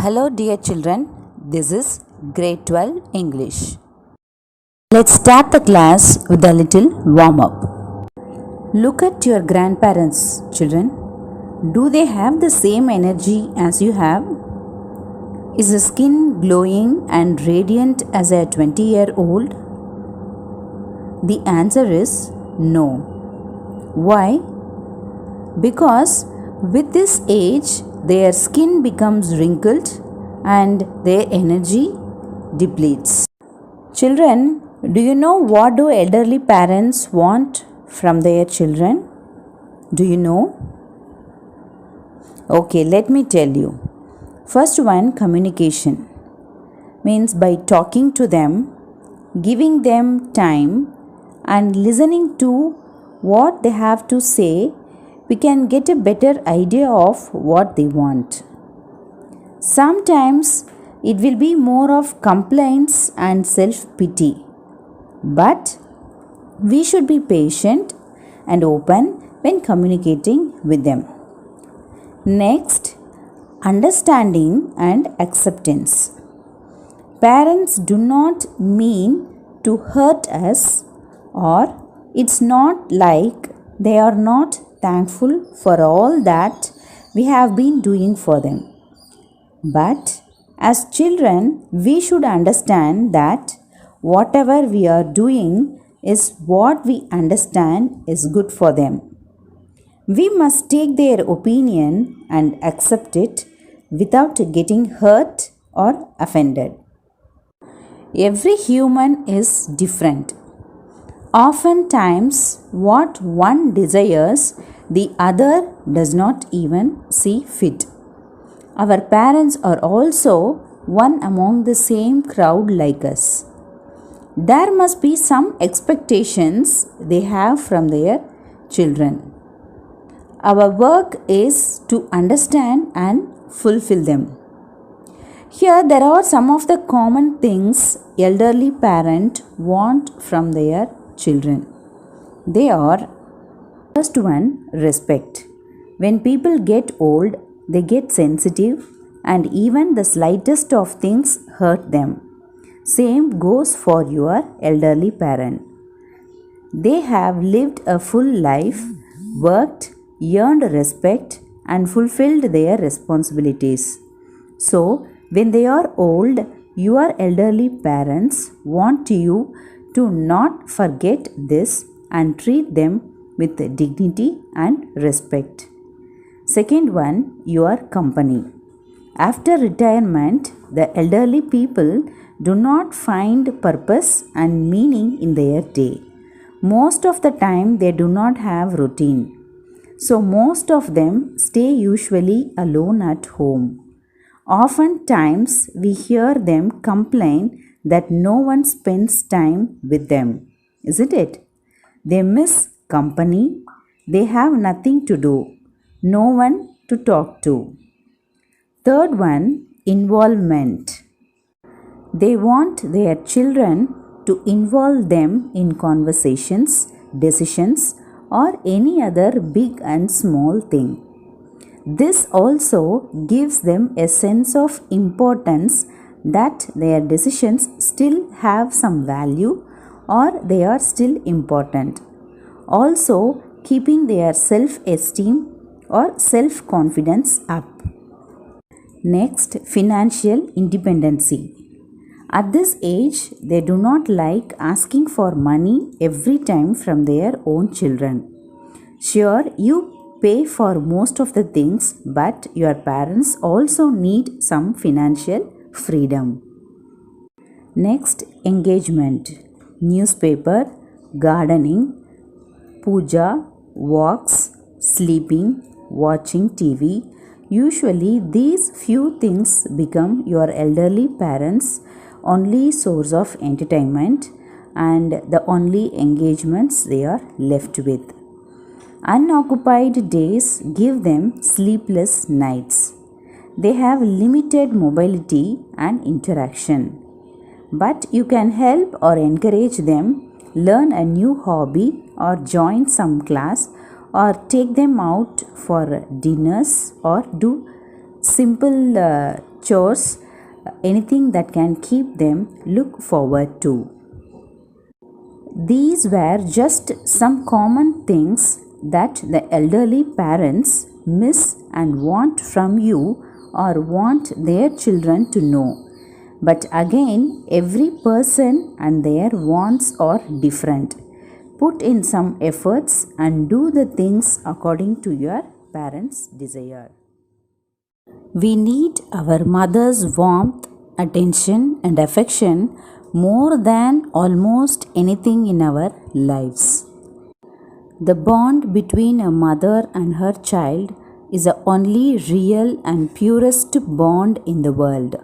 Hello, dear children. This is Grade 12 English. Let's start the class with a little warm up. Look at your grandparents, children. Do they have the same energy as you have? Is the skin glowing and radiant as a 20-year-old? The answer is no. Why? Because with this age, their skin becomes wrinkled and their energy depletes. Children, do you know what do elderly parents want from their children? Do you know? Okay, let me tell you. First one, communication. Means by talking to them, giving them time and listening to what they have to say, we can get a better idea of what they want. Sometimes it will be more of complaints and self-pity. But we should be patient and open when communicating with them. Next, understanding and acceptance. Parents do not mean to hurt us, or it's not like they are not thankful for all that we have been doing for them. But as children, we should understand that whatever we are doing is what we understand is good for them. We must take their opinion and accept it without getting hurt or offended. Every human is different. Oftentimes, what one desires, the other does not even see fit. Our parents are also one among the same crowd like us. There must be some expectations they have from their children. Our work is to understand and fulfill them. Here there are some of the common things elderly parents want from their children. They are: first one, respect. When people get old, they get sensitive and even the slightest of things hurt them. Same goes for your elderly parent. They have lived a full life, worked, earned respect and fulfilled their responsibilities. So, when they are old, your elderly parents want you to not forget this and treat them with dignity and respect. Second one, your company. After retirement, the elderly people do not find purpose and meaning in their day. Most of the time, they do not have routine. So, most of them stay usually alone at home. Oftentimes, we hear them complain that no one spends time with them. Isn't it? They miss company. They have nothing to do. No one to talk to. Third one, involvement. They want their children to involve them in conversations, decisions, or any other big and small thing. This also gives them a sense of importance that their decisions still have some value or they are still important. Also, keeping their self-esteem or self-confidence up. Next, financial independency. At this age, they do not like asking for money every time from their own children. Sure, you pay for most of the things, but your parents also need some financial freedom. Next, engagement. Newspaper, gardening, puja, walks, sleeping, watching TV. Usually, these few things become your elderly parents' only source of entertainment and the only engagements they are left with. Unoccupied days give them sleepless nights. They have limited mobility and interaction. But you can help or encourage them, learn a new hobby or join some class or take them out for dinners or do simple chores, anything that can keep them look forward to. These were just some common things that the elderly parents miss and want from you or want their children to know. But again, every person and their wants are different. Put in some efforts and do the things according to your parents' desire. We need our mother's warmth, attention, and affection more than almost anything in our lives. The bond between a mother and her child is the only real and purest bond in the world,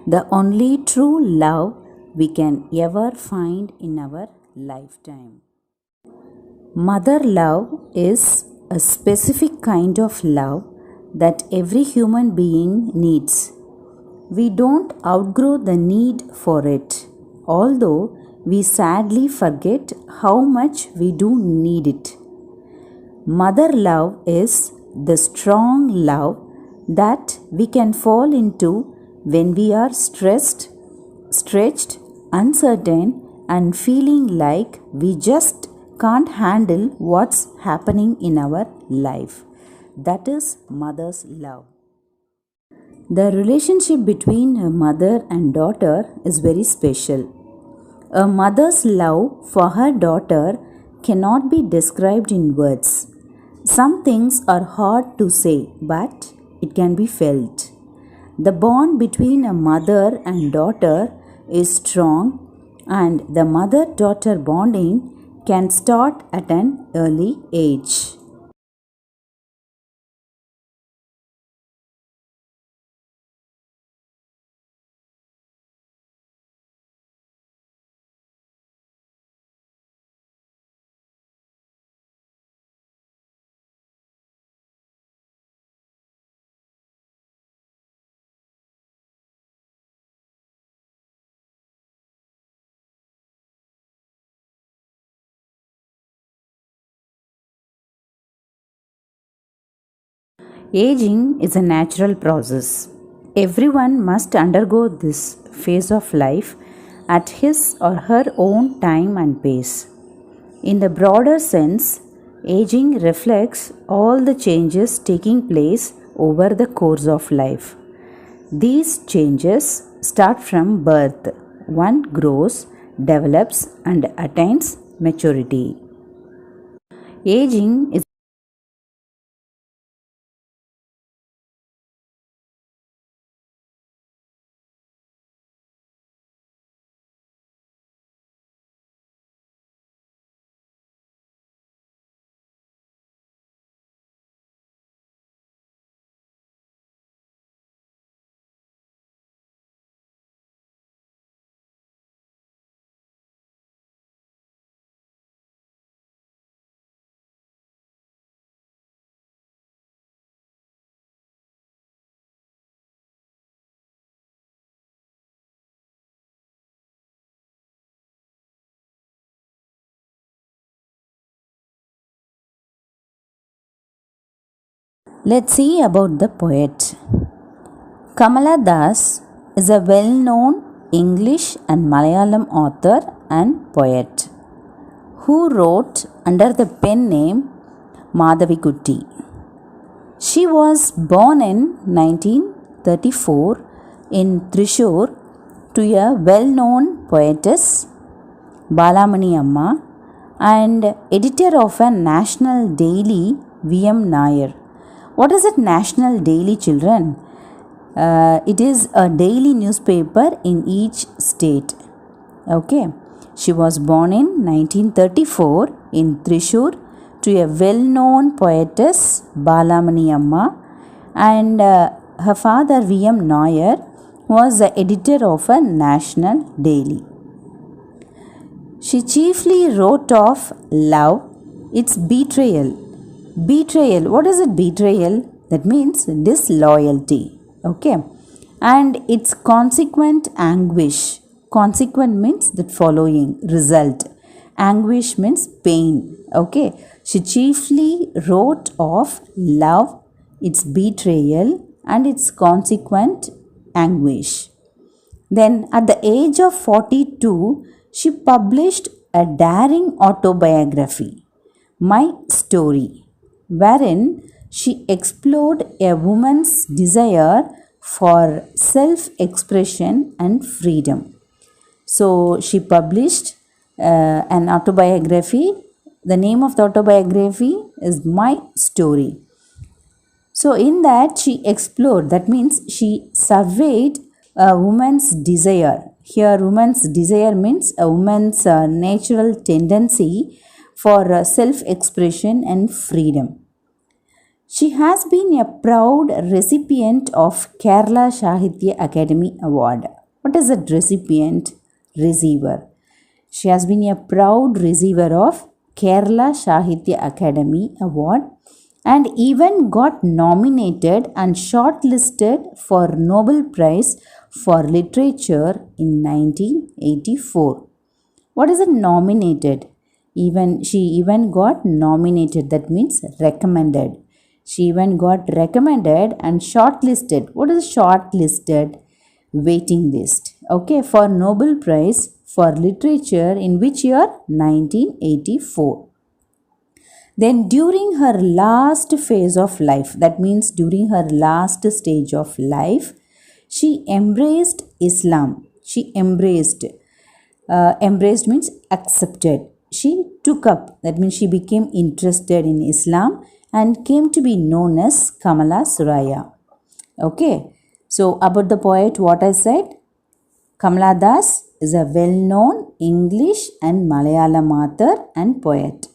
the only true love we can ever find in our lifetime. Mother love is a specific kind of love that every human being needs. We don't outgrow the need for it, although we sadly forget how much we do need it. Mother love is the strong love that we can fall into when we are stressed, stretched, uncertain, and feeling like we just can't handle what's happening in our life. That is mother's love. The relationship between a mother and daughter is very special. A mother's love for her daughter cannot be described in words. Some things are hard to say, but it can be felt. The bond between a mother and daughter is strong, and the mother-daughter bonding can start at an early age. Aging is a natural process. Everyone must undergo this phase of life at his or her own time and pace. In the broader sense, aging reflects all the changes taking place over the course of life. These changes start from birth. One grows, develops, and attains maturity. Aging is Let's see about the poet. Kamala Das is a well-known English and Malayalam author and poet who wrote under the pen name Madhavikutty. She was born in 1934 in Thrissur to a well-known poetess, Balamani Amma, and editor of a national daily, V.M. Nair. What is it, national daily, children? It is a daily newspaper in each state. Okay. She was born in 1934 in Thrissur to a well-known poetess, Balamani Amma, and her father, V.M. Nair, was the editor of a national daily. She chiefly wrote of love, its betrayal. Betrayal, what is it, betrayal? That means disloyalty. Okay. And its consequent anguish. Consequent means that following result. Anguish means pain. Okay. She chiefly wrote of love, its betrayal, and its consequent anguish. Then, at the age of 42, she published a daring autobiography, My Story, wherein she explored a woman's desire for self expression and freedom. So, she published an autobiography. The name of the autobiography is My Story. So, in that, she explored, that means she surveyed a woman's desire. Here, woman's desire means a woman's natural tendency for self expression and freedom. She has been a proud recipient of Kerala Sahitya Academy Award. What is that recipient? Receiver. She has been a proud receiver of Kerala Sahitya Academy Award and even got nominated and shortlisted for Nobel Prize for Literature in 1984. What is it nominated? She even got nominated, that means recommended. She even got recommended and shortlisted. What is shortlisted? Waiting list. Okay, for Nobel Prize for Literature in which year? 1984. Then during her last phase of life, that means during her last stage of life, she embraced Islam. She embraced. Embraced means accepted. She took up, that means she became interested in Islam and came to be known as Kamala Suraya. Okay, so about the poet, what I said, Kamala Das is a well-known English and Malayalam author and poet.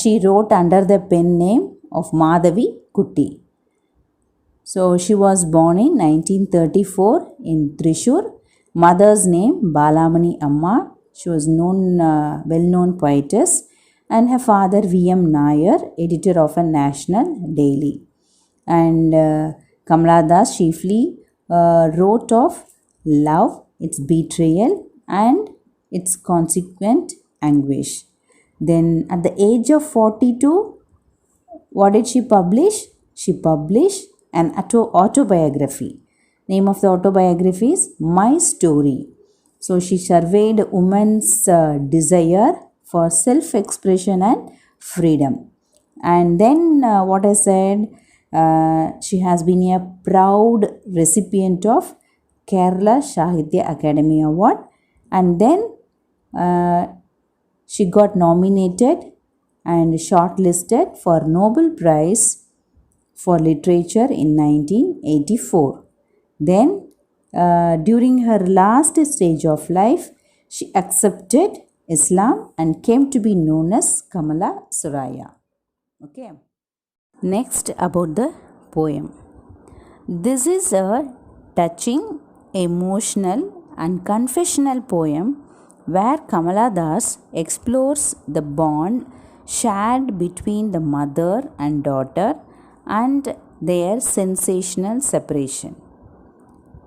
She wrote under the pen name of Madhavi Kutti. So she was born in 1934 in Thrissur. Mother's name Balamani Amma. She was well-known poetess, and her father V.M. Nair, editor of a national daily. And Kamala Das chiefly wrote of love, its betrayal, and its consequent anguish. Then at the age of 42, what did she publish? She published an autobiography. Name of the autobiography is My Story. So she surveyed women's desire for self-expression and freedom. And then what I said, she has been a proud recipient of Kerala Sahitya Academy Award. And then she got nominated and shortlisted for Nobel Prize for Literature in 1984. Then, during her last stage of life, she accepted Islam and came to be known as Kamala Suraya. Okay. Next, about the poem. This is a touching, emotional, and confessional poem where Kamala Das explores the bond shared between the mother and daughter and their sensational separation.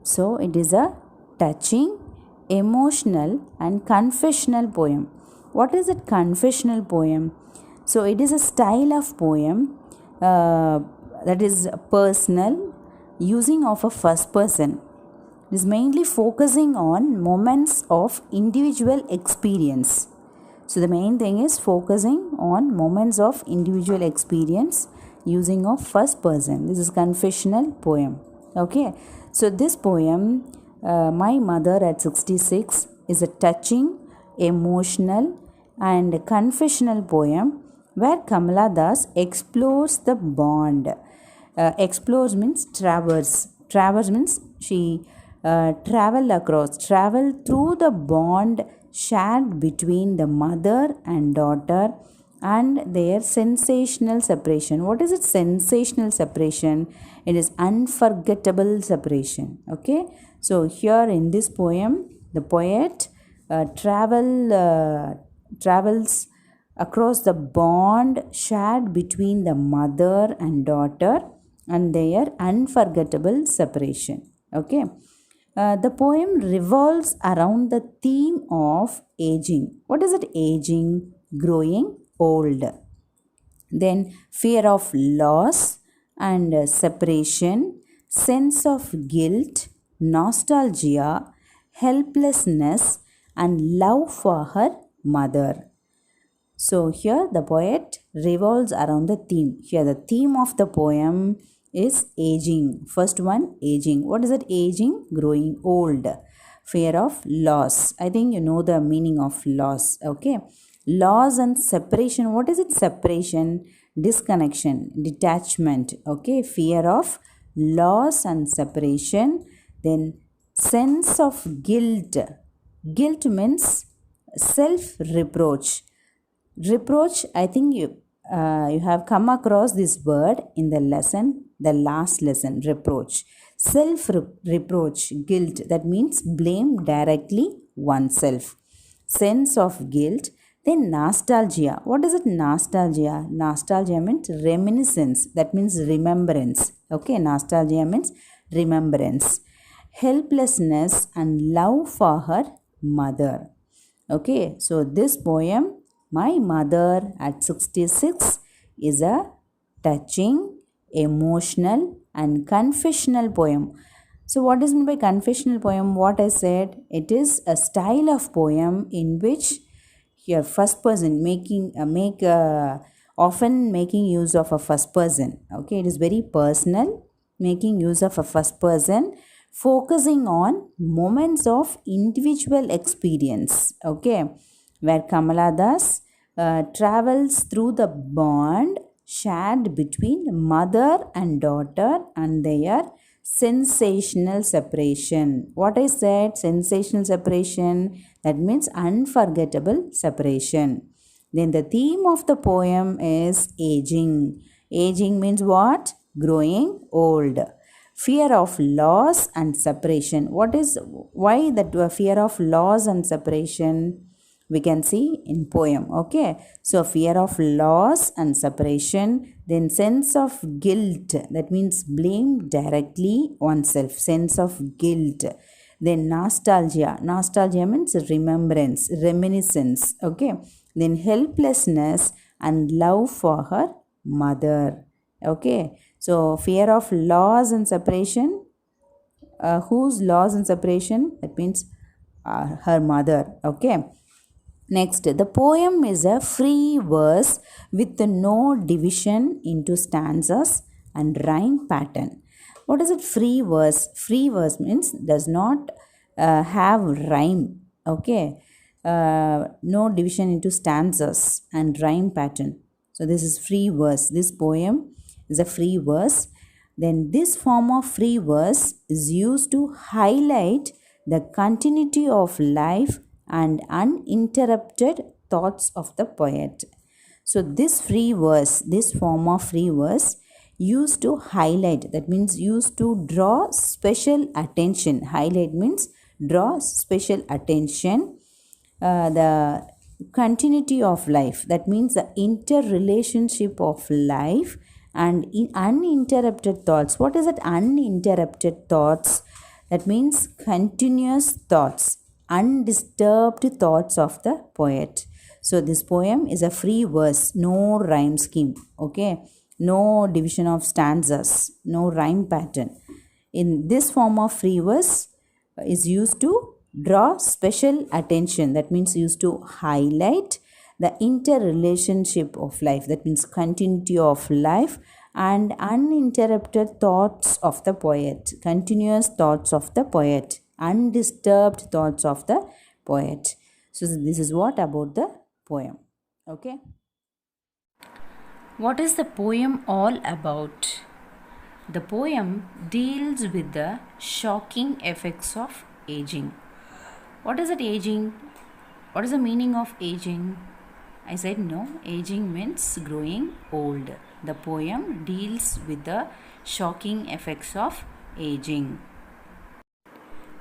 So, it is a touching, emotional, and confessional poem. What is a confessional poem? So, it is a style of poem that is personal, using of a first person. It is mainly focusing on moments of individual experience. So, the main thing is focusing on moments of individual experience using of first person. This is confessional poem. Okay. So, this poem, My Mother at 66, is a touching, emotional, and confessional poem where Kamala Das explores the bond. Explores means traverse. Traverse means she travel through the bond shared between the mother and daughter and their sensational separation. What is it? Sensational separation. It is unforgettable separation. Okay. So here in this poem, the poet travels across the bond shared between the mother and daughter and their unforgettable separation. Okay. The poem revolves around the theme of aging. What is it? Aging, growing old. Then fear of loss and separation, sense of guilt, nostalgia, helplessness, and love for her mother. So here the poet revolves around the theme. Here the theme of the poem is aging. First one, aging. What is it? Aging, growing old. Fear of loss. I think you know the meaning of loss. Okay. Loss and separation. What is it? Separation, disconnection, detachment. Okay. Fear of loss and separation. Then sense of guilt. Guilt means self reproach. Reproach, I think you have come across this word in the lesson, the last lesson. Reproach, self reproach, guilt, that means blame directly oneself. Sense of guilt. Then nostalgia. What is it? Nostalgia. Nostalgia means reminiscence, that means remembrance. Okay, nostalgia means remembrance. Helplessness and love for her mother. Okay, so this poem, My Mother at 66, is a touching, emotional, and confessional poem. So, what is meant by confessional poem? What I said, it is a style of poem in which your first person often making use of a first person. Okay, it is very personal, making use of a first person, focusing on moments of individual experience. Okay, where Kamala Das travels through the bond shared between mother and daughter and their sensational separation. What I said, sensational separation, that means unforgettable separation. Then the theme of the poem is aging. Aging means what? Growing old. Fear of loss and separation. What is, why that fear of loss and separation? We can see in poem. Okay, so fear of loss and separation. Then sense of guilt, that means blame directly oneself. Sense of guilt. Then nostalgia. Nostalgia means remembrance, reminiscence. Okay, then helplessness and love for her mother. Okay, so fear of loss and separation. Whose loss and separation? That means her mother. Okay. Next, the poem is a free verse with no division into stanzas and rhyme pattern. What is it? Free verse. Free verse means does not have rhyme. Okay, no division into stanzas and rhyme pattern. So this is free verse. This poem is a free verse. Then this form of free verse is used to highlight the continuity of life and uninterrupted thoughts of the poet. So this free verse, this form of free verse, used to highlight, that means used to draw special attention. Highlight means draw special attention. The continuity of life, that means the interrelationship of life and in uninterrupted thoughts. What is that? Uninterrupted thoughts, that means continuous thoughts, undisturbed thoughts of the poet. So this poem is a free verse, no rhyme scheme. Okay, no division of stanzas, no rhyme pattern. In this form of free verse is used to draw special attention, that means used to highlight the interrelationship of life, that means continuity of life and uninterrupted thoughts of the poet, continuous thoughts of the poet, undisturbed thoughts of the poet. So this is what about the poem. Okay, what is the poem all about? The poem deals with the shocking effects of aging. What is it? Aging. What is the meaning of aging? I said no, aging means growing old. The poem deals with the shocking effects of aging.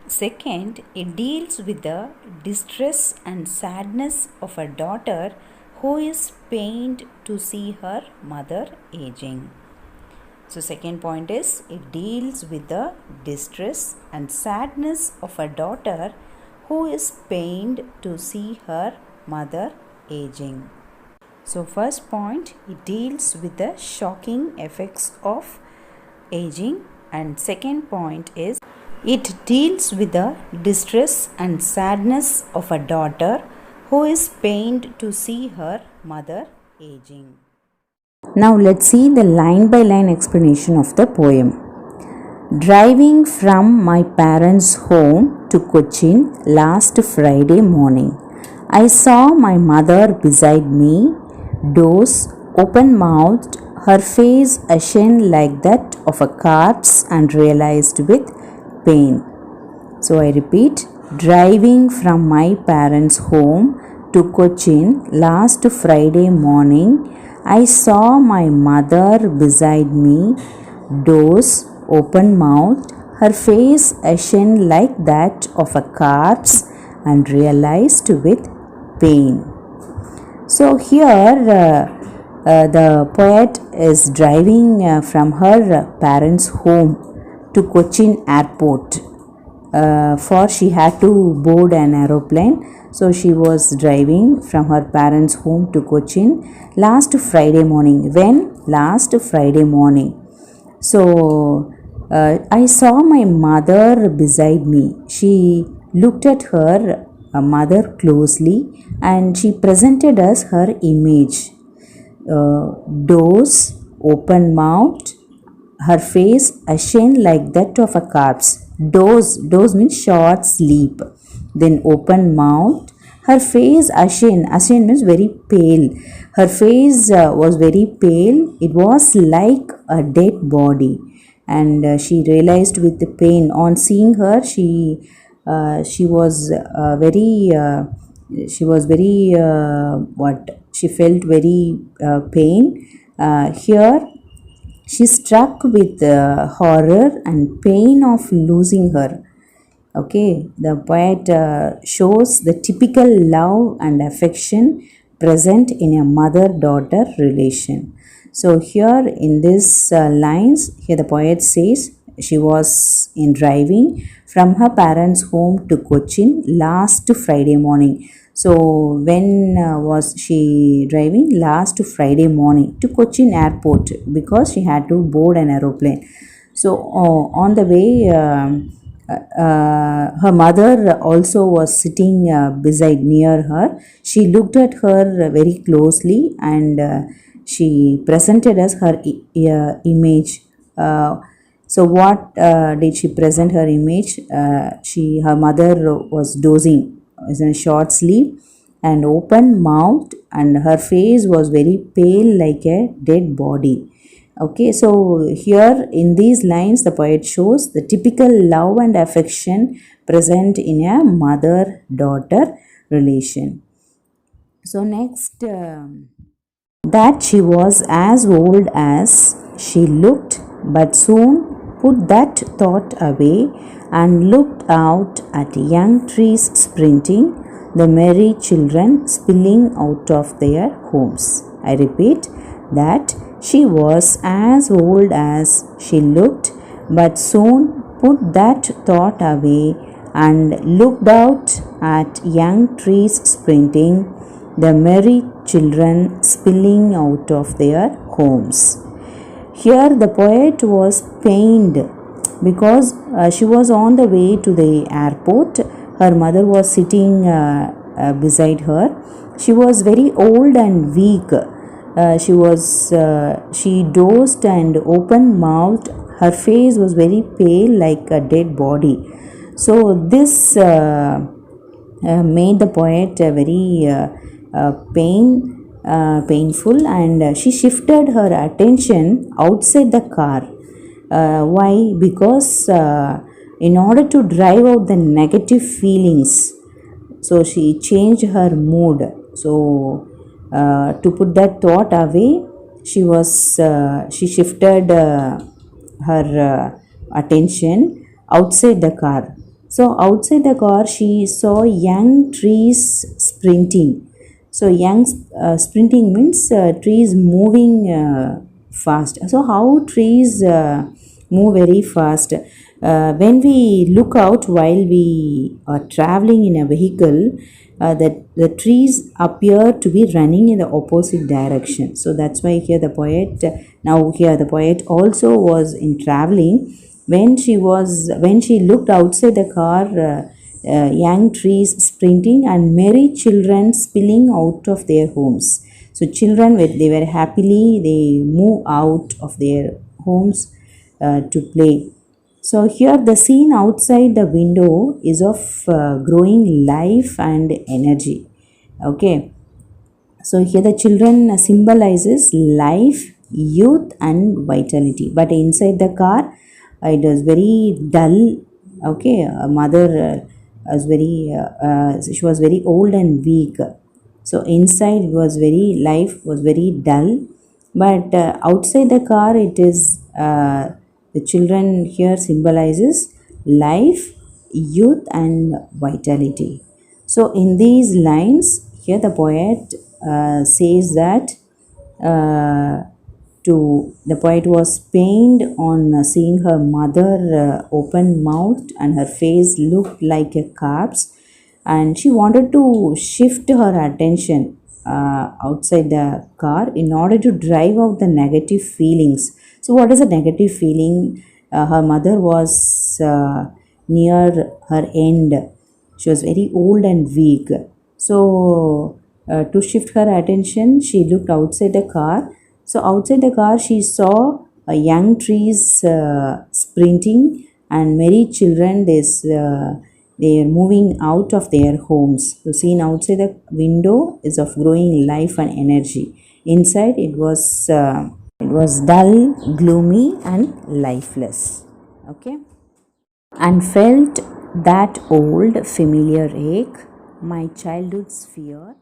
Second, it deals with the distress and sadness of a daughter who is pained to see her mother aging. So second point is, it deals with the distress and sadness of a daughter who is pained to see her mother aging. So first point, it deals with the shocking effects of aging. And second point is it deals with the distress and sadness of a daughter who is pained to see her mother aging. Now let's see the line by line explanation of the poem. Driving from my parents' home to Cochin last Friday morning, I saw my mother beside me, doze, open mouthed, her face ashen like that of a corpse, and realized with pain. So I repeat, driving from my parents' home to Cochin last Friday morning, I saw my mother beside me, doze, open mouthed, her face ashen like that of a corpse, and realized with pain. So here the poet is driving from her parents' home to Cochin airport, for she had to board an aeroplane. So she was driving from her parents' home to Cochin last Friday morning. When? Last Friday morning. So I saw my mother beside me. She looked at her mother closely and she presented us her image. Doze, open mouthed, her face ashen like that of a corpse. Doze means short sleep. Then open mouthed, her face ashen. Ashen means very pale. Her face was very pale. It was like a dead body, and she realized with the pain on seeing her. She was very what she felt very pain. Here she struck with horror and pain of losing her. Okay, the poet shows the typical love and affection present in a mother-daughter relation. So here in this lines, here the poet says she was in driving from her parents' home to Cochin last Friday morning. So when was she driving? Last Friday morning to Cochin airport, because she had to board an aeroplane. So on the way, her mother also was sitting beside near her. She looked at her very closely and she presented us her image. So what did she present her image? Her mother was dozing, was in a short sleep and open mouthed, and her face was very pale like a dead body. Okay, so here in these lines the poet shows the typical love and affection present in a mother-daughter relation. So next, that she was as old as she looked, but soon put that thought away and looked out at young trees sprinting, the merry children spilling out of their homes. I repeat, that she was as old as she looked, but soon put that thought away and looked out at young trees sprinting, the merry children spilling out of their homes. Here the poet was pained because she was on the way to the airport. Her mother was sitting beside her. She was very old and weak. She dozed and open mouthed. Her face was very pale like a dead body. So this made the poet very painful, and she shifted her attention outside the car. Why? Because in order to drive out the negative feelings, so she changed her mood. So to put that thought away, she shifted her attention outside the car. So outside the car she saw young trees sprinting. So young sprinting means trees moving fast. So how trees move very fast? When we look out while we are traveling in a vehicle, the trees appear to be running in the opposite direction. So that's why here the poet also was in traveling. When she looked outside the car, young trees sprinting and merry children spilling out of their homes. So children, they were happily, they move out of their homes to play. So here the scene outside the window is of growing life and energy. Okay, so here the children symbolizes life, youth and vitality. But inside the car, it was very dull. Okay, a mother she was very old and weak. So inside life was very dull. But outside the car, it is the children here symbolizes life, youth and vitality. So in these lines, here the poet says that the poet was pained on seeing her mother open mouthed and her face looked like a corpse, and she wanted to shift her attention outside the car in order to drive out the negative feelings. So what is a negative feeling? Her mother was near her end. She was very old and weak. So to shift her attention, she looked outside the car. So outside the car, she saw young trees sprinting and merry children. They are moving out of their homes. So seen outside the window is of growing life and energy. Inside it was dull, gloomy, and lifeless. Okay, and felt that old familiar ache, my childhood's fear.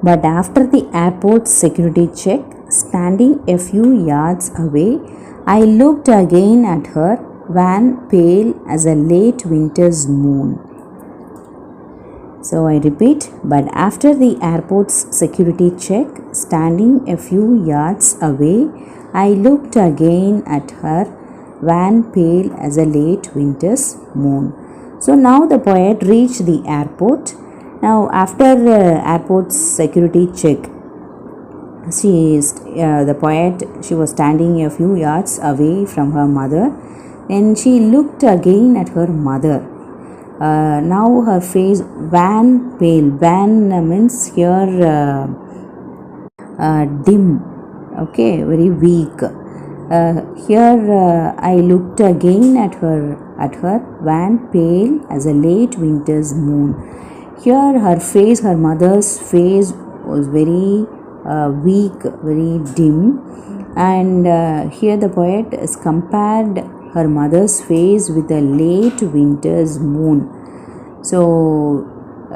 But after the airport security check, standing a few yards away, I looked again at her, wan pale as a late winter's moon. So I repeat, but after the airport's security check, standing a few yards away, I looked again at her, wan pale as a late winter's moon. So now the poet reached the airport. Now after airport's security check, she was standing a few yards away from her mother, and she looked again at her mother. Now her face wan pale. Wan means here dim. Okay, very weak. Here I looked again at her wan pale as a late winter's moon. Here her mother's face was very weak, very dim, and here the poet has compared her mother's face with a late winter's moon. So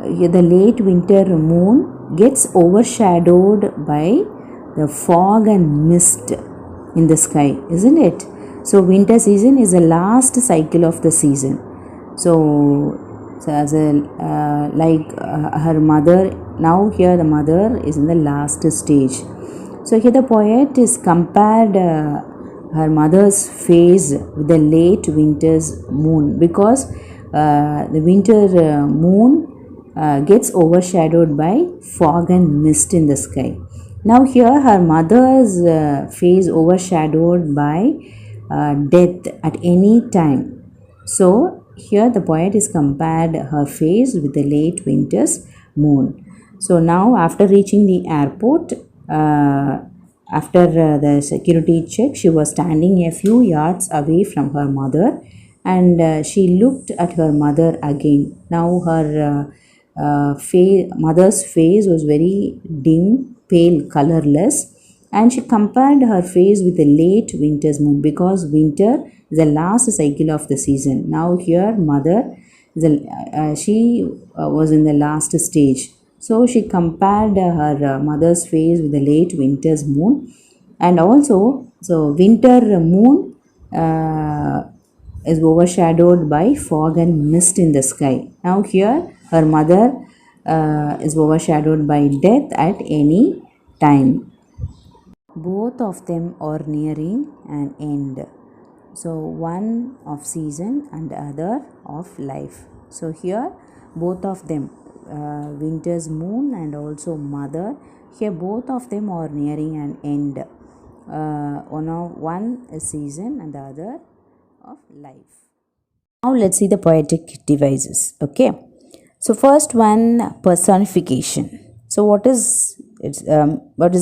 here the late winter moon gets overshadowed by the fog and mist in the sky, isn't it? So winter season is the last cycle of the season. So as her mother, now here the mother is in the last stage. So here the poet is compared her mother's face with the late winter's moon, because the winter moon gets overshadowed by fog and mist in the sky. Now here her mother's face overshadowed by death at any time. So here the poet is compared her face with the late winter's moon. So now after reaching the airport, after the security check, she was standing a few yards away from her mother, and she looked at her mother again. Now her mother's face was very dim, pale, colorless, and she compared her face with the late winter's moon, because winter is the last cycle of the season. Now here mother, she was in the last stage. So she compared her mother's face with the late winter's moon, and also so winter moon is overshadowed by fog and mist in the sky. Now here her mother is overshadowed by death at any time. Both of them are nearing an end. So one of season and the other of life. So here both of them, winter's moon and also mother, here both of them are nearing an end. One is season and the other of life. Now let's see the poetic devices. Okay. So first one, personification. So what is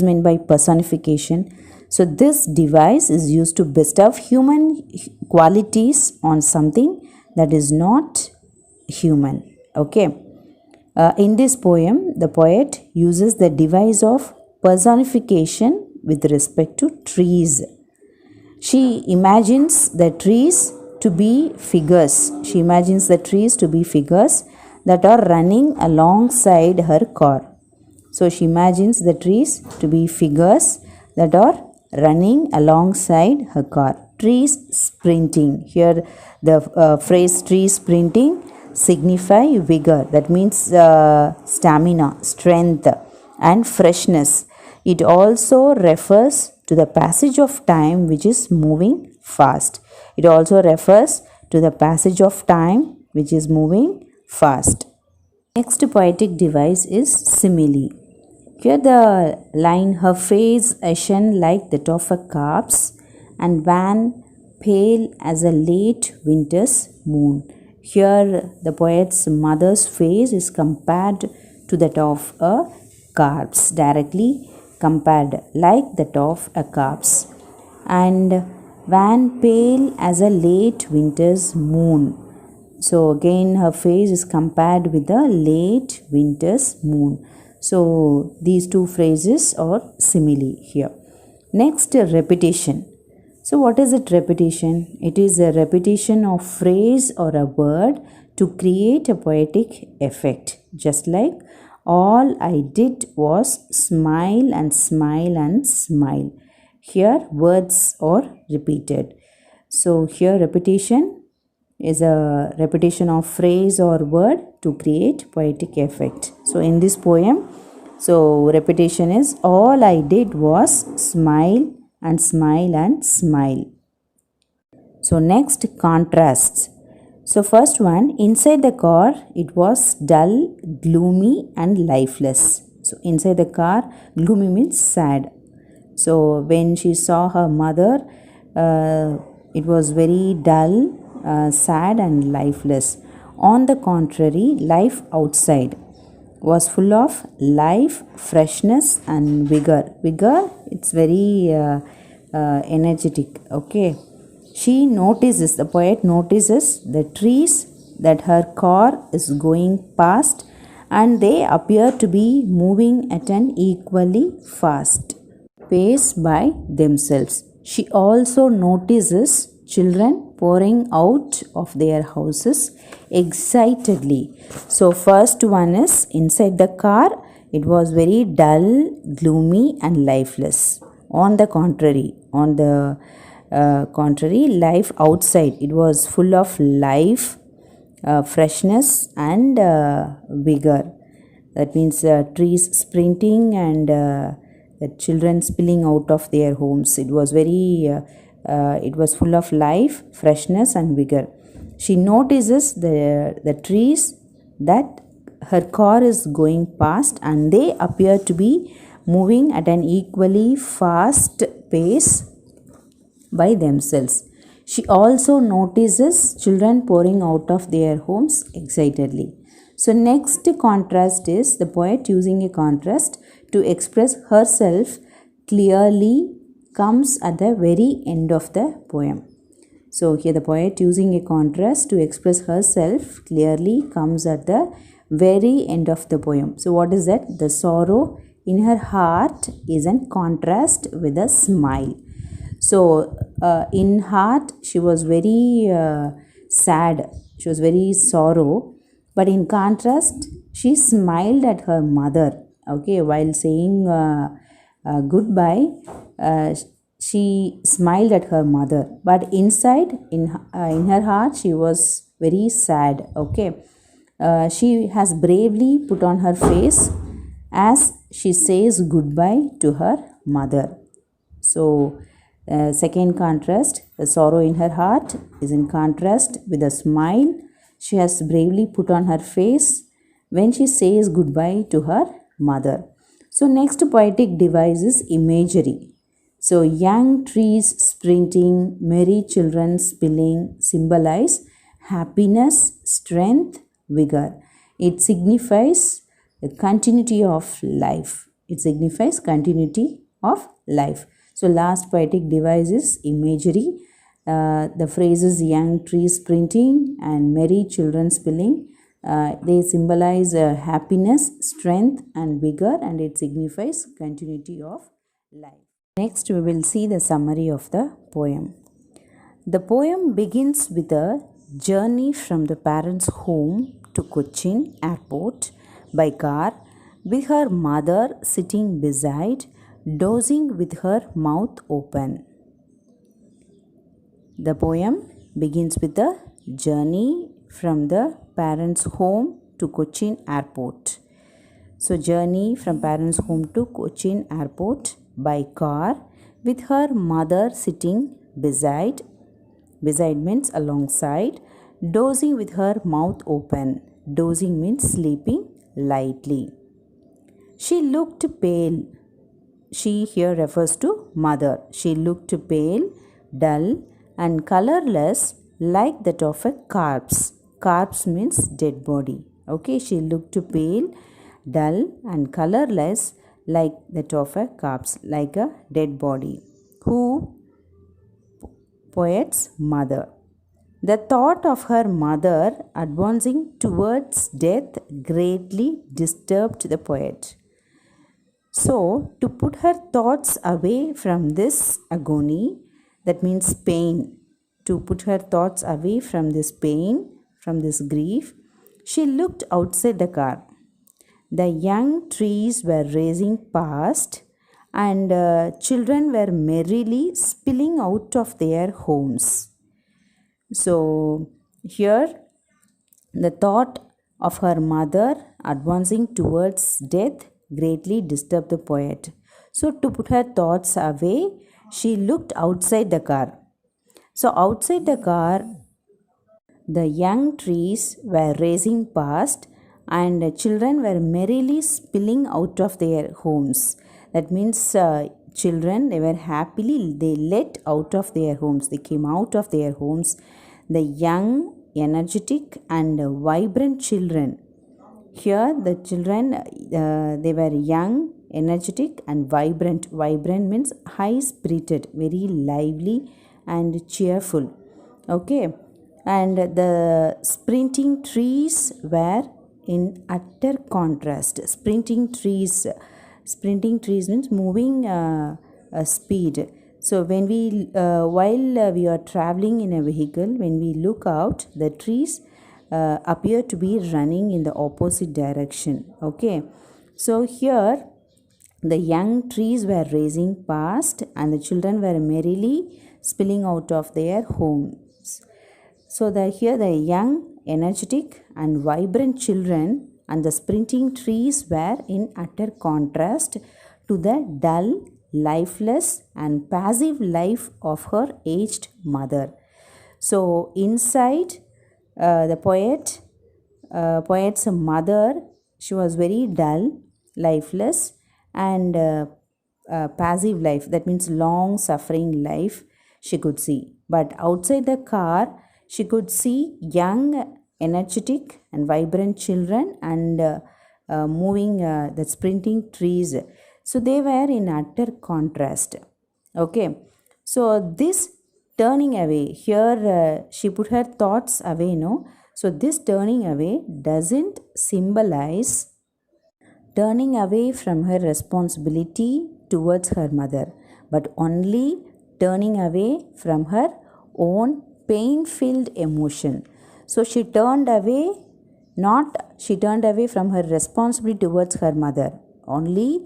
meant by personification? So this device is used to bestow human qualities on something that is not human. Okay. In this poem, the poet uses the device of personification with respect to trees. She imagines the trees to be figures. She imagines the trees to be figures that are running alongside her car. So she imagines the trees to be figures that are running alongside her car. Trees sprinting. Here the phrase trees sprinting signify vigor. That means stamina, strength and freshness. It also refers to the passage of time which is moving fast. It also refers to the passage of time which is moving fast. Next poetic device is simile. Here the line, her face shone like that of a corpse and wan pale as a late winter's moon. Here the poet's mother's face is compared to that of a corpse, directly compared like that of a corpse, and wan pale as a late winter's moon. So again her face is compared with the late winter's moon. So these two phrases are simile here. Next, repetition. So what is it, repetition? It is a repetition of phrase or a word to create a poetic effect. Just like all I did was smile and smile and smile. Here words are repeated. So here repetition is a repetition of phrase or word to create poetic effect. So in this poem, so repetition is all I did was smile and smile and smile. So next, contrasts. So first one, inside the car it was dull, gloomy and lifeless. So inside the car, gloomy means sad. So when she saw her mother, it was very dull, sad and lifeless. On the contrary, life outside was full of life, freshness and vigor. Vigor, it's very energetic. Okay. She notices, the poet notices the trees that her car is going past and they appear to be moving at an equally fast pace by themselves. She also notices children pouring out of their houses excitedly. So first one is inside the car, it was very dull, gloomy and lifeless. On the contrary, life outside, it was full of life, freshness and vigor. That means trees sprinting and the children spilling out of their homes. It was full of life, freshness and vigor. She notices the trees that her car is going past and they appear to be moving at an equally fast pace by themselves. She also notices children pouring out of their homes excitedly. So next contrast is the poet using a contrast to express herself clearly comes at the very end of the poem. So here the poet using a contrast to express herself clearly comes at the very end of the poem. So what is that? The sorrow in her heart is in contrast with a smile. So in heart she was very sad, she was very sorrow, but in contrast she smiled at her mother. Okay, while saying goodbye, she smiled at her mother, but inside in her heart she was very sad. Okay, she has bravely put on her face as she says goodbye to her mother. So second contrast, the sorrow in her heart is in contrast with a smile she has bravely put on her face when she says goodbye to her mother. So next poetic device is imagery. So young trees sprinting, merry children spilling symbolize happiness, strength, vigor. It signifies the continuity of life. It signifies continuity of life. So last poetic device is imagery. The phrases young trees sprinting and merry children spilling, they symbolize happiness, strength and vigor, and it signifies continuity of life. Next we will see the summary of the poem. The poem begins with a journey from the parents' home to Cochin airport by car, with her mother sitting beside, dozing with her mouth open. The poem begins with a journey from the parents' home to Cochin airport. So, journey from parents' home to Cochin airport by car, with her mother sitting beside means alongside, dozing with her mouth open. Dozing means sleeping lightly. She looked pale. She here refers to mother. She looked pale, dull and colorless like that of a corpse. Corpse means dead body. Okay, she looked pale, dull and colorless like that of a corpse, like a dead body. Who? Poet's mother. The thought of her mother advancing towards death greatly disturbed the poet. So, to put her thoughts away from this agony, that means pain, to put her thoughts away from this pain, from this grief, she looked outside the car. The young trees were racing past, and children were merrily spilling out of their homes. So, here the thought of her mother advancing towards death greatly disturbed the poet. So, to put her thoughts away, she looked outside the car. So, outside the car, the young trees were racing past, and the children were merrily spilling out of their homes. That means children, they were happily, they let out of their homes. They came out of their homes. The young, energetic and vibrant children. Here the children, they were young, energetic and vibrant. Vibrant means high spirited, very lively and cheerful. Okay. And the sprinting trees were in utter contrast. Sprinting trees means moving speed. So when we while we are traveling in a vehicle, when we look out, the trees appear to be running in the opposite direction. Okay, so here the young trees were racing past, and the children were merrily spilling out of their homes. So here the young, energetic and vibrant children and the sprinting trees were in utter contrast to the dull, lifeless and passive life of her aged mother. So inside the poet's mother, she was very dull, lifeless and passive life. That means long suffering life she could see. But outside the car, she could see young, energetic and vibrant children and moving the sprinting trees. So they were in utter contrast. Okay. So this turning away, here she put her thoughts away, no? So this turning away doesn't symbolize turning away from her responsibility towards her mother, but only turning away from her own pain-filled emotion. So she turned away, she turned away from her responsibility towards her mother, only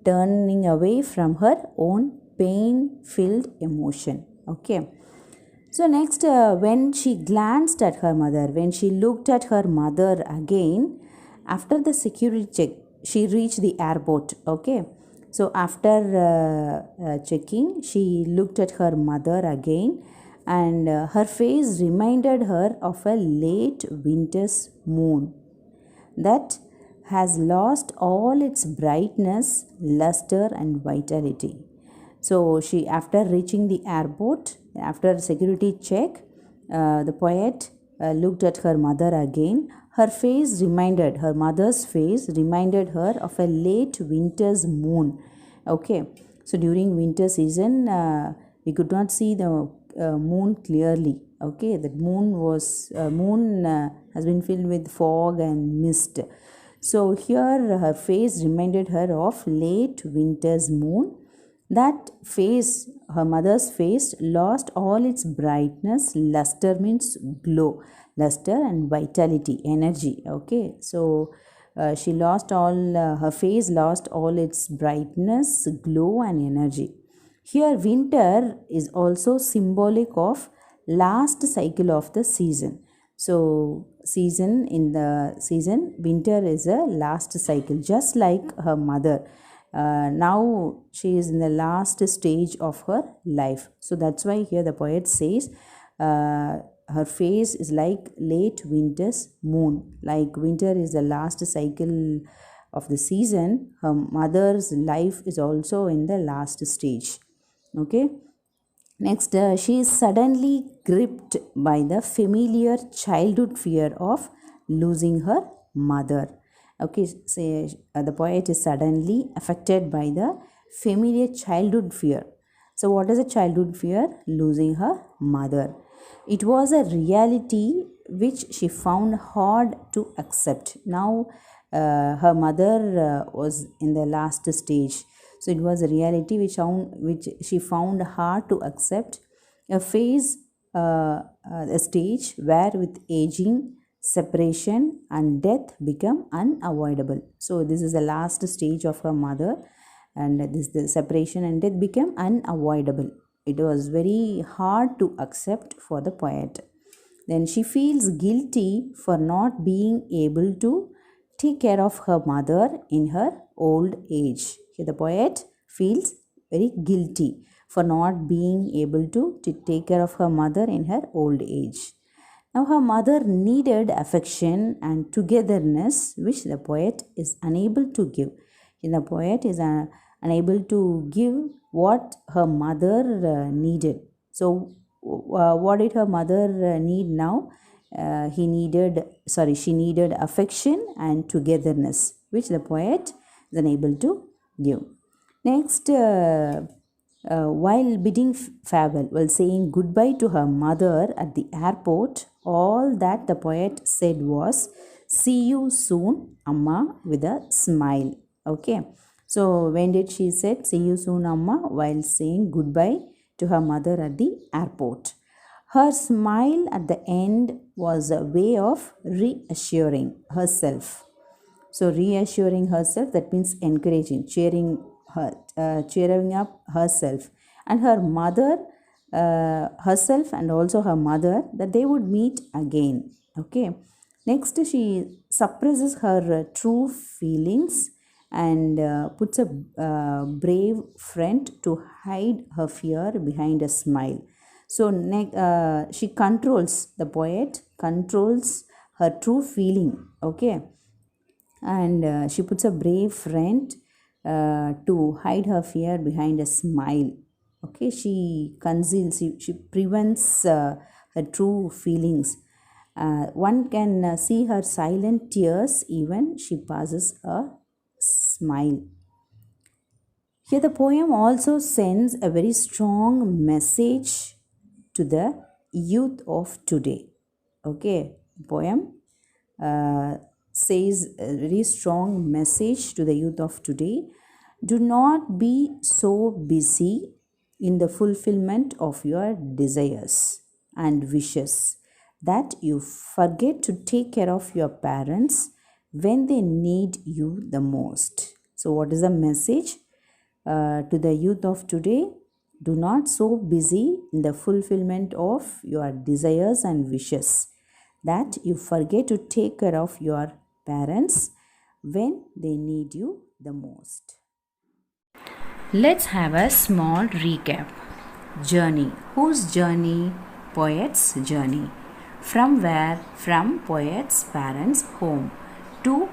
turning away from her own pain-filled emotion. Okay. So next, when she glanced at her mother, when she looked at her mother again, after the security check, she reached the airport. Okay. So after checking, she looked at her mother again, and her face reminded her of a late winter's moon that has lost all its brightness, luster and vitality. So she, after reaching the airport, after security check, the poet looked at her mother again. Her mother's face reminded her of a late winter's moon. Okay, so during winter season, we could not see the moon clearly. Okay, the moon has been filled with fog and mist. So here her face reminded her of late winter's moon. That face, her mother's face, lost all its brightness. Luster means glow, luster and vitality, energy. Okay, so she lost all, her face lost all its brightness, glow, and energy. Here, winter is also symbolic of last cycle of the season. So, winter is a last cycle, just like her mother. Now she is in the last stage of her life. So that's why here the poet says her face is like late winter's moon. Like winter is the last cycle of the season, her mother's life is also in the last stage. Okay. Next, she is suddenly gripped by the familiar childhood fear of losing her mother. Okay, so the poet is suddenly affected by the familiar childhood fear. So, what is a childhood fear? Losing her mother. It was a reality which she found hard to accept. Now, her mother was in the last stage. So it was a reality which she found hard to accept. A phase, a stage where with aging, separation and death become unavoidable. So this is the last stage of her mother, and the separation and death became unavoidable. It was very hard to accept for the poet. Then she feels guilty for not being able to take care of her mother in her old age. Here the poet feels very guilty for not being able to take care of her mother in her old age. Now her mother needed affection and togetherness which the poet is unable to give. The poet is unable to give what her mother needed. So what did her mother need now? She needed affection and togetherness, which the poet is unable to give. Next, while bidding farewell, while saying goodbye to her mother at the airport, all that the poet said was, "See you soon, Amma," with a smile. Okay. So, when did she said, "See you soon, Amma," while saying goodbye to her mother at the airport? Her smile at the end was a way of reassuring herself. So, reassuring herself, that means encouraging, cheering up herself and her mother, herself and also her mother, that they would meet again. Okay. Next, she suppresses her true feelings and puts a brave front to hide her fear behind a smile. So she controls, the poet controls her true feeling. Okay, and she puts a brave front to hide her fear behind a smile. Okay, she conceals, she prevents her true feelings. One can see her silent tears even she passes a smile. Here the poem also sends a very strong message to the youth of today. Okay, poem says a very strong message to the youth of today. Do not be so busy in the fulfillment of your desires and wishes that you forget to take care of your parents when they need you the most. So, what is the message to the youth of today? Do not so busy in the fulfillment of your desires and wishes that you forget to take care of your parents when they need you the most. Let's have a small recap. Journey. Whose journey? Poet's journey. From where? From poet's parents' home to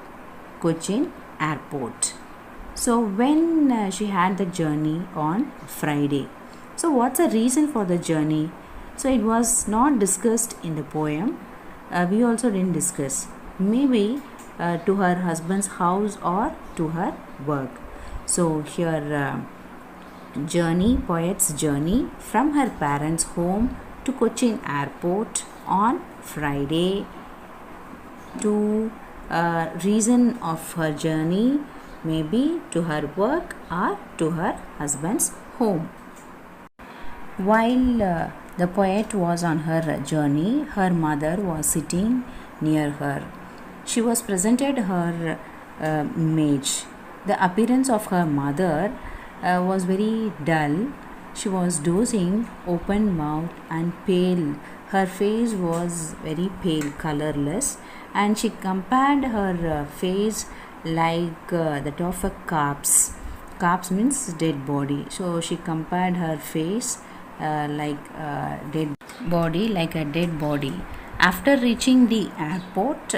Cochin airport. So when she had the journey on Friday. So what's the reason for the journey? So it was not discussed in the poem. We also didn't discuss. Maybe to her husband's house or to her work. So here journey, poet's journey from her parents' home to Cochin airport on Friday. To reason of her journey, maybe to her work or to her husband's home. While the poet was on her journey, her mother was sitting near her. She was presented her image. The appearance of her mother was very dull. She was dozing, open mouthed and pale. Her face was very pale, colorless, and she compared her face like that of a corpse. Corpse means dead body. So she compared her face like a dead body, like a dead body. After reaching the airport,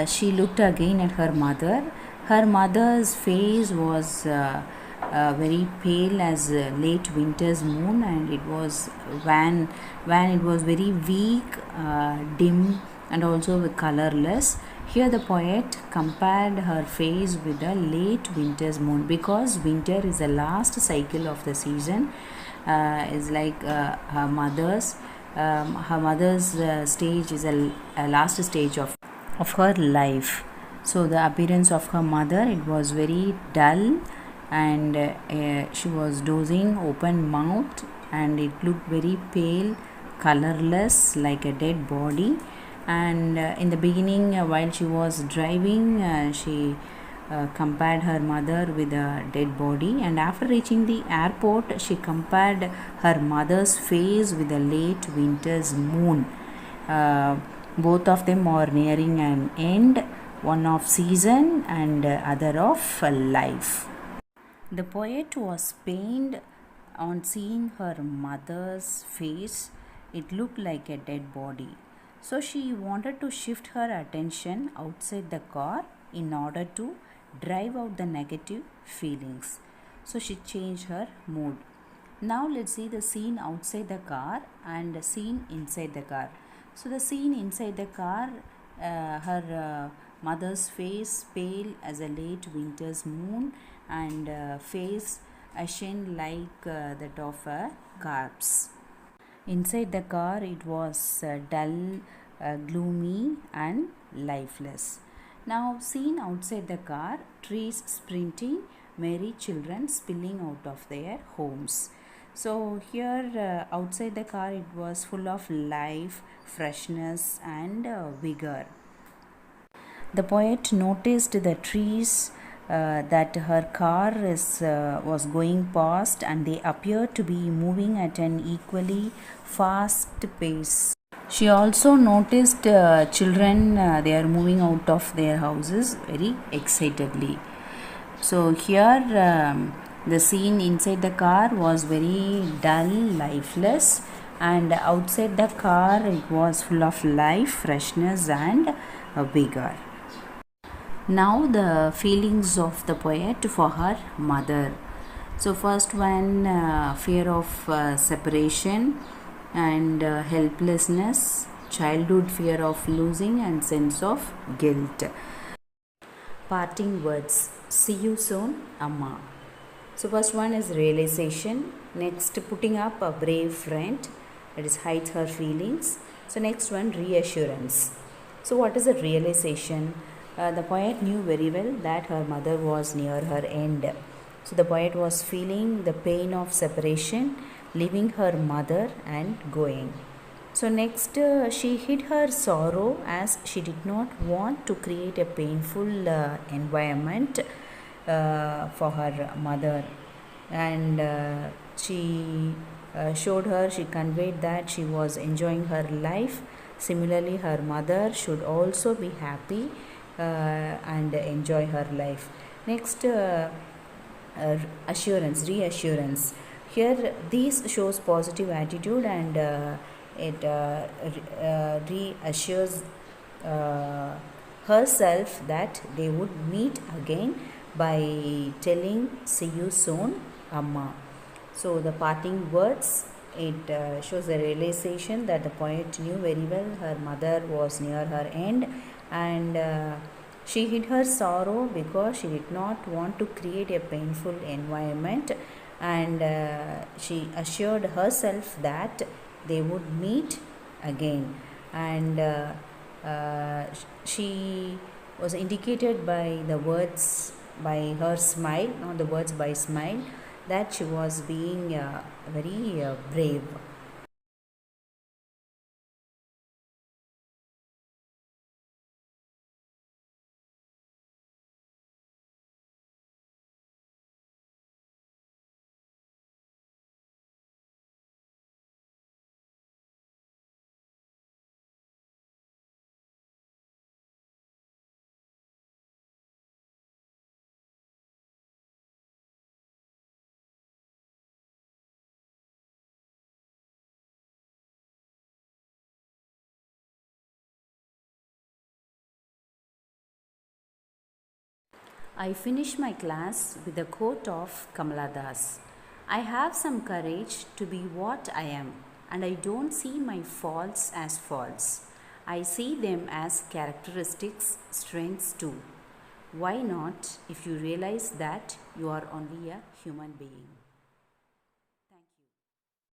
she looked again at her mother. Her mother's face was very pale as late winter's moon, and it was when it was very weak, dim, and also colorless. Here the poet compared her face with the late winter's moon, because winter is the last cycle of the season. Is like her mother's stage is a last stage of her life. So the appearance of her mother, it was very dull, and she was dozing, open mouth, and it looked very pale, colorless, like a dead body. And in the beginning, while she was driving, she compared her mother with a dead body, and after reaching the airport, she compared her mother's face with a late winter's moon. Both of them are nearing an end, one of season and other of life. The poet was pained on seeing her mother's face. It looked like a dead body. So she wanted to shift her attention outside the car in order to drive out the negative feelings. So she changed her mood. Now let's see the scene outside the car and the scene inside the car. So the scene inside the car, her mother's face pale as a late winter's moon, and face ashen like that of a corpse. Inside the car, it was dull, gloomy, and lifeless. Now, seen outside the car, trees sprinting, merry children spilling out of their homes. So, here outside the car, it was full of life, freshness, and vigor. The poet noticed the trees that her car was going past, and they appeared to be moving at an equally fast pace. She also noticed children, they are moving out of their houses very excitedly. So here the scene inside the car was very dull, lifeless, and outside the car it was full of life, freshness, and vigor. Now the feelings of the poet for her mother. So first one, fear of separation and helplessness, childhood fear of losing, and sense of guilt. Parting words. See you soon, Amma. So first one is realization. Next, putting up a brave front, that is hides her feelings. So next one, reassurance. So what is a realization? The poet knew very well that her mother was near her end. So the poet was feeling the pain of separation, leaving her mother and going. So next, she hid her sorrow as she did not want to create a painful environment for her mother. And she she conveyed that she was enjoying her life. Similarly, her mother should also be happy and enjoy her life. Next, reassurance. Here, these shows positive attitude, and it reassures herself that they would meet again, by telling, "See you soon, Amma." So the parting words, it shows a realization that the poet knew very well her mother was near her end, and she hid her sorrow because she did not want to create a painful environment, and she assured herself that they would meet again. And she was indicated by the words, by her smile, not the words, by smile, that she was being very brave. I finish my class with a quote of Kamala Das. "I have some courage to be what I am, and I don't see my faults as faults. I see them as characteristics, strengths too. Why not if you realize that you are only a human being?"